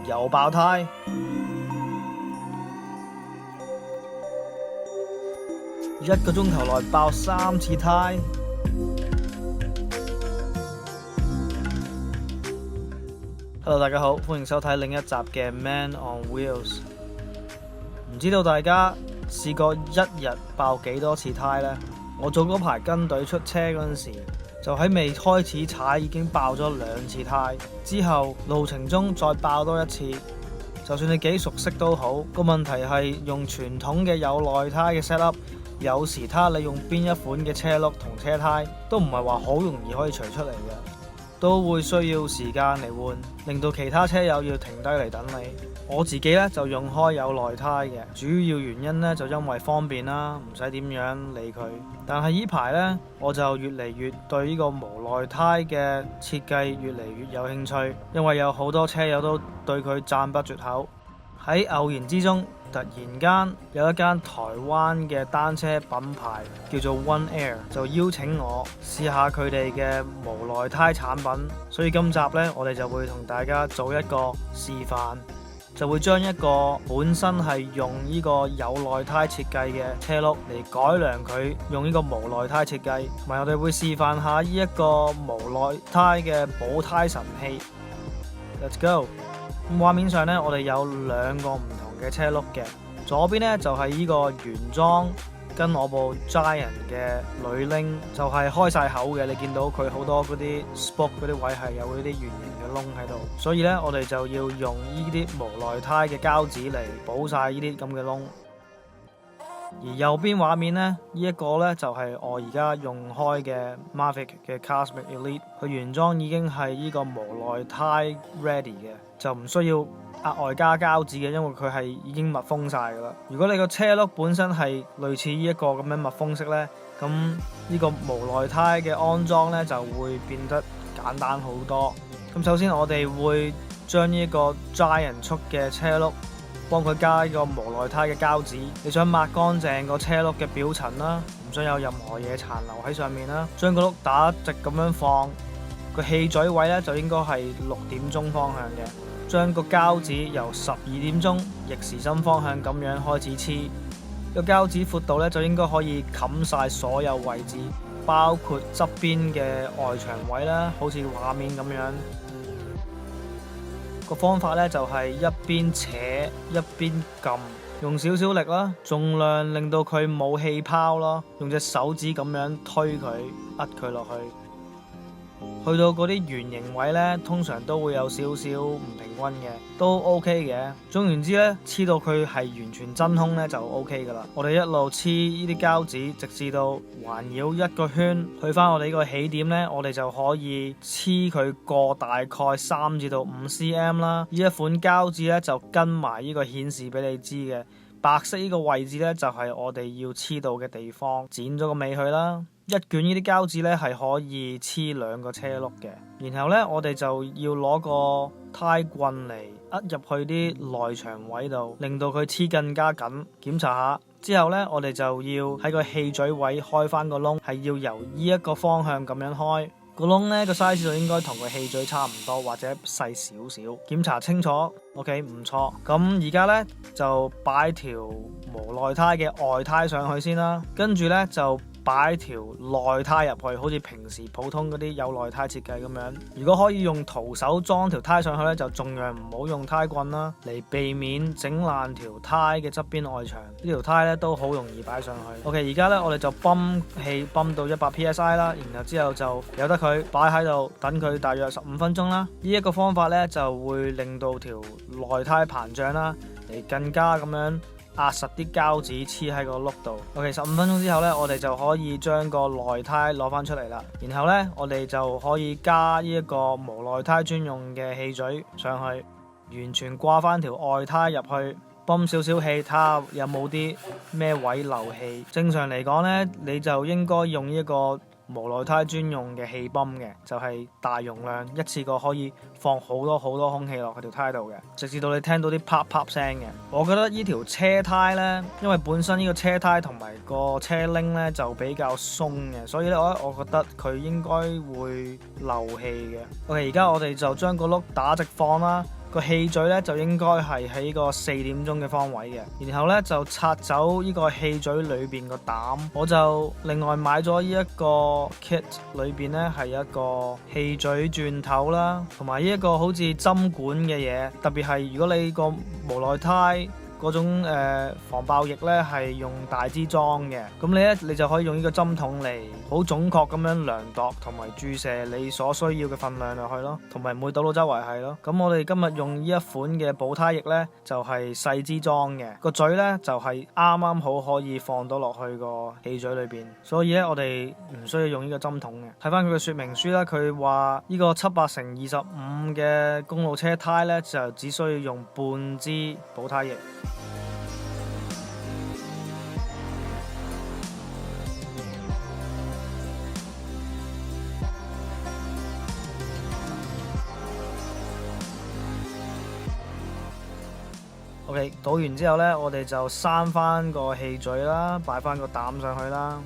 又爆胎。1個鐘頭內爆3次胎。Hello， 大家好，歡迎收睇另一集嘅 Man on Wheels。唔知道大家試過一日爆幾多次胎呢？我早嗰排跟隊出車嗰陣時，就喺未開始踩已經爆咗2次胎，之後路程中再爆多1次。就算你幾熟悉都好，個問題係用傳統嘅有內胎嘅 set up， 有時睇下你用邊一款嘅車轆同車胎，都唔係話好容易可以除出嚟嘅。都會需要時間嚟換，令到其他車友要停低嚟等你。我自己咧就用開有內胎嘅，主要原因咧就因為方便啦，唔使點樣理佢。但係呢排咧，我就越嚟越對呢個無內胎嘅設計越嚟越有興趣，因為有好多車友都對佢讚不絕口。喺偶然之中，突然間有一間台灣嘅單車品牌叫做 One Air 就邀請我試下佢哋嘅無內胎產品，所以今集呢，我哋就會同大家做一個示範，就會將一個本身係用呢個有內胎設計嘅車轆嚟改良佢用呢個無內胎設計，同埋我哋會示範下呢一個無內胎嘅補胎神器。Let's go！畫面上咧，我哋有2個唔同嘅車轆嘅，左邊咧就係呢個原裝，跟我部 Giant 嘅女拎就係開晒口嘅，你見到佢好多嗰啲 spoke 嗰啲位係有嗰啲圓形嘅窿喺度，所以咧我哋就要用呢啲無內胎嘅膠紙嚟補晒呢啲咁嘅窿。而右邊畫面呢，呢一個呢就係我而家用開嘅 Mavic 嘅 Cosmic Elite， 佢原裝已經係呢個無內胎 ready 嘅，就唔需要額外加膠紙嘅，因為佢係已經密封晒噶啦。如果你個車轆本身係類似呢一個咁樣密封式呢，咁呢個無內胎嘅安裝呢就會變得簡單好多。咁首先我哋會將呢一個 Giant 速嘅車轆幫佢加呢個無內胎嘅膠紙，你想抹乾淨個車轆嘅表層啦，唔想有任何嘢殘留喺上面啦，將個轆打直咁樣放，個氣嘴位咧就應該係6點鐘方向嘅，將個膠紙由12點鐘逆時針方向咁樣開始黐，個膠紙闊度咧就應該可以冚晒所有位置，包括側邊嘅外牆位啦，好似畫面咁樣。個方法咧就係一邊扯一邊撳，用少少力啦，盡量令到佢冇氣泡咯，用隻手指咁樣推佢，壓佢落去。去到嗰啲圓形位咧，通常都會有少少唔平均嘅，都 OK 嘅。總言之咧，黐到佢係完全真空咧就 OK 噶啦。我哋一路黐呢啲膠紙，直至到環繞1個圈，去翻我哋呢個起點咧，我哋就可以黐佢過大概3至到5 cm 啦。呢一款膠紙咧就跟埋呢個顯示俾你知嘅，白色呢個位置咧就係我哋要黐到嘅地方，剪咗個尾去啦。一卷呢啲膠紙咧係可以黐2個車轆嘅，然後咧我哋就要攞個胎棍嚟壓入去啲內牆位度，令到佢黐更加緊。檢查下之後咧，我哋就要喺個氣嘴位開翻個窿，係要由呢一個方向咁樣開。個窿咧個 size 就應該同個氣嘴差唔多，或者細少少。檢查清楚 ，OK 唔錯。咁而家咧就擺條無內胎嘅外胎上去先啦，跟住咧就擺條內胎入去，好似平時普通嗰啲有內胎設計咁樣。如果可以用徒手裝條胎上去咧，就盡量唔好用胎棍啦，嚟避免整爛條胎嘅側邊外牆。呢條胎咧都好容易擺上去。OK， 而家咧我哋就泵氣泵到100 PSI 啦，然後之後就由得佢擺喺度，等佢大約15分鐘啦。呢一個方法咧就會令到條內胎膨脹啦，嚟更加咁樣壓實啲膠紙黐喺個轆度。OK， 15分鐘之後呢，我哋就可以將個內胎攞翻出嚟啦。然後呢，我哋就可以加呢一個無內胎專用嘅氣嘴上去，完全掛翻條外胎入去，泵少少氣，睇下有冇啲咩位漏氣。正常嚟講呢，你就應該用一個無奈胎專用嘅氣泵嘅，就係大容量一次過可以放好多空氣落去條胎度嘅，直至到你聽到啲啪啪聲嘅。我覺得呢條車胎呢，因為本身呢個車胎同埋個車鈴呢就比較鬆嘅，所以咧我覺得佢應該會漏氣嘅。OK， 而家我哋就將個轆打直放啦。個氣嘴咧就應該係喺個4點鐘嘅方位嘅，然後咧就拆走呢個氣嘴裏邊個膽。我就另外買咗呢一個 kit， 裏邊咧係一個氣嘴鑽頭啦，同埋呢一個好似針管嘅嘢。特別係如果你個無奈胎嗰種防爆液咧係用大支裝嘅，咁你就可以用呢個針筒嚟好準確咁樣量度同埋注射你所需要嘅份量落去咯，同埋唔會倒到周圍係咯。咁我哋今日用呢一款嘅補胎液咧就係細支裝嘅，個嘴咧就係啱啱好可以放到落去個氣嘴裏邊，所以咧我哋唔需要用呢個針筒嘅。睇翻佢嘅說明書啦，佢話呢個700×25嘅公路車胎咧就只需要用半支補胎液。OK， 倒完之後呢，我哋就閂翻個氣嘴啦，擺翻個膽上去啦，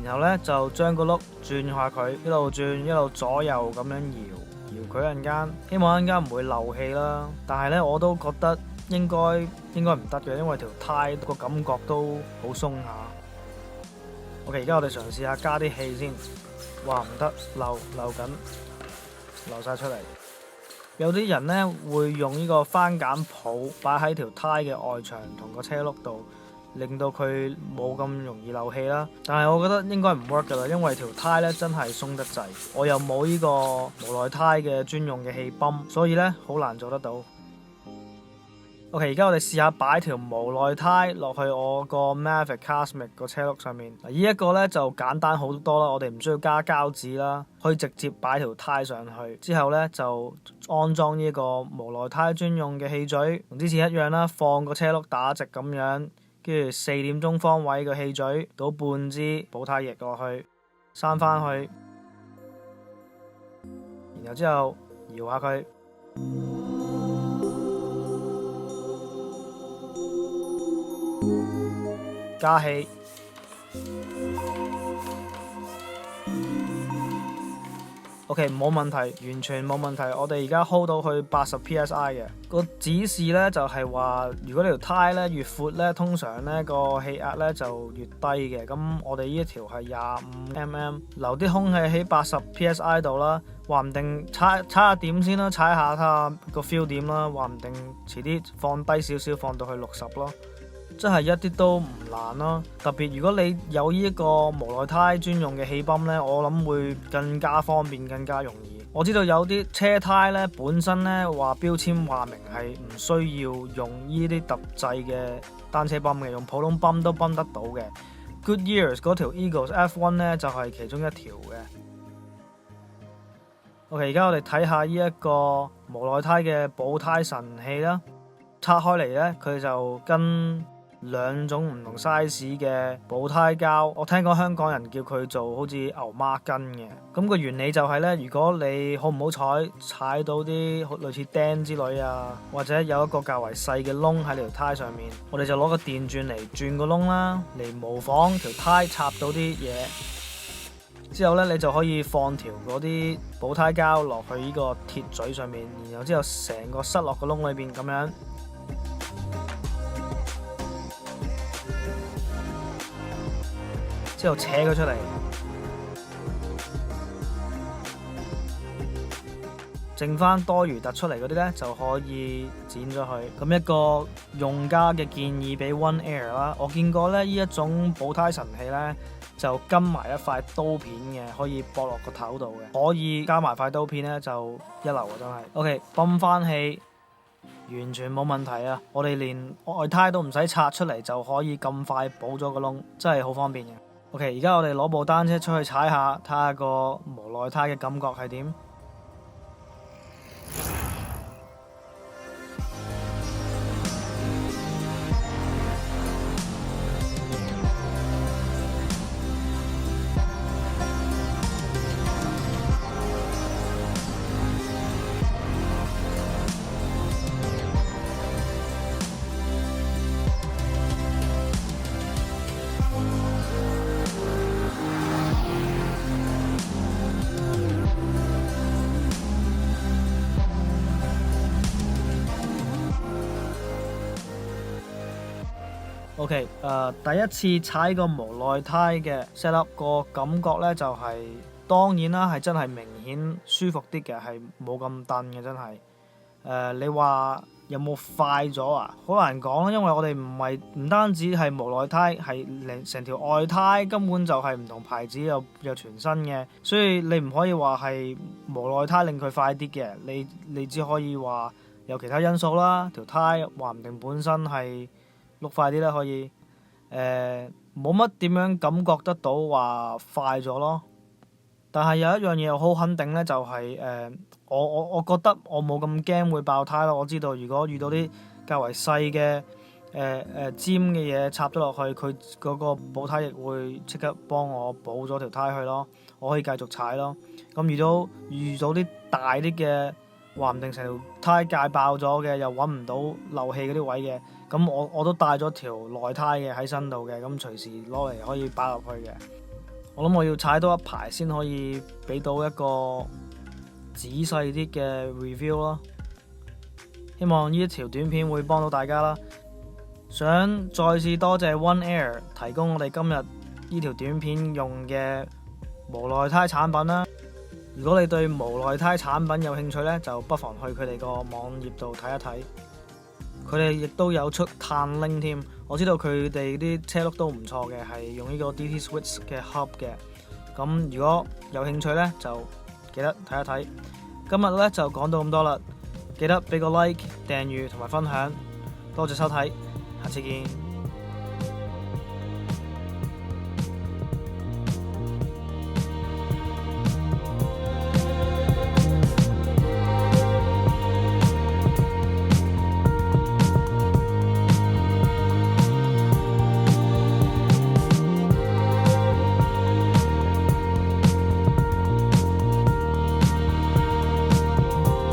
然後呢，就將個轆轉下佢，一路轉一路左右咁樣搖佢陣間，希望陣間唔會漏氣啦。但係呢，我都覺得應該唔得嘅，因為條胎個感覺都好鬆下。OK， 而家我哋嘗試下加啲氣先，哇唔得，漏緊，流晒出嚟。有啲人呢會用呢個番梘泡擺喺條胎嘅外牆同個車轆度，令到佢冇咁容易漏氣啦。但係我覺得應該唔 work 噶啦，因為條胎呢真係鬆得滯，我又冇呢個無奈胎嘅專用嘅氣泵，所以呢好難做得到。OK， 而家我哋試下擺條無奈胎落去我個 Mavic Cosmic 個車轆上面。呢一個呢就簡單好多啦，我哋唔需要加膠紙啦，可以直接擺條胎上去。之後呢就安裝呢個無奈胎專用嘅氣嘴，同之前一樣啦，放個車轆打直咁樣，跟住4點鐘方位嘅氣嘴倒半支補胎液落去，閂翻去，然後之後搖下佢。加氣，OK， 冇問題，完全冇問題。我哋而家 hold 到去80 PSI 嘅個指示呢，就係話，如果呢條胎呢越闊呢，通常呢個氣壓呢就越低嘅。咁我哋呢一條係25mm，留啲空氣喺80 PSI 度啦。話唔定踩下點先啦，踩下睇下個 feel 點啦。話唔定遲啲放低少少，放到去60咯。真係一啲都唔難咯，特別如果你有呢一個無奈胎專用嘅氣泵呢，我諗會更加方便，更加容易。我知道有啲車胎呢本身呢話標籤話明係唔需要用呢啲特製嘅單車泵嘅，用普通泵都泵得到嘅。Goodyear 嗰條 Eagles F1 呢就係其中一條嘅。OK， 而家我哋睇下呢一個無奈胎嘅補胎神器啦，拆開嚟呢，佢就跟2種唔同 size 嘅補胎膠，我聽講香港人叫佢做好似牛孖筋嘅。咁個原理就係呢：如果你好唔好彩踩到啲類似釘之類啊，或者有一個較為細嘅窿喺條胎上面，我哋就攞個電鑽嚟轉個窿啦，嚟模仿條胎插到啲嘢。之後呢，你就可以放條嗰啲補胎膠落去呢個鐵嘴上面，然後之後成個塞落個窿裏邊咁樣。之後扯佢出嚟，剩翻多餘突出嚟嗰啲呢，就可以剪咗佢。咁一個用家嘅建議俾 One Air 啦，我見過呢一種補胎神器呢，就跟埋一塊刀片嘅，可以駁落個頭度嘅，可以加埋塊刀片呢，就一流啊！真係。OK， 泵翻氣，完全冇問題啊！我哋連外胎都唔使拆出嚟就可以咁快補咗個窿，真係好方便嘅。OK， 而家我哋攞部單車出去踩下，睇下個無奈胎嘅感覺係點。OK，第一次踩個無耐胎嘅 set up 個感覺呢，就係、當然啦，係真係明顯舒服啲嘅，係冇咁蹬嘅真係。你話有冇快咗啊？好難講啦，因為我哋唔單止係無耐胎，係成條外胎根本就係唔同牌子又全新嘅，所以你唔可以話係無耐胎令佢快啲嘅，你只可以話有其他因素啦。條胎話唔定本身係碌快啲啦，可以冇乜點樣感覺得到話快咗咯。但係有一樣嘢我好肯定咧，就係、我覺得我冇咁驚會爆胎咯。我知道如果遇到啲較為細嘅尖嘅嘢插咗落去，佢嗰個補胎液會即刻幫我補咗條胎去咯，我可以繼續踩咯。咁遇到啲大啲嘅，話唔定成條胎界爆咗嘅，又揾唔到漏氣嗰啲位嘅，咁我都帶咗條內胎嘅喺身度嘅，咁隨時攞嚟可以擺入去嘅。我諗我要踩多一排先可以俾到一個仔細啲嘅 review 咯。希望呢一條短片會幫到大家啦。想再次多謝 One Air 提供我哋今日呢條短片用嘅無耐胎產品啦。如果你對無耐胎產品有興趣呢，就不妨去佢哋個網頁度睇一睇。佢哋亦都有出碳拎添，我知道佢哋啲車轆都唔錯嘅，係用呢個 DT Switch 嘅 hub 嘅。咁如果有興趣呢，就記得睇一睇。今日呢就講到咁多啦，記得俾個 like、訂閱同埋分享。多謝收睇，下次見。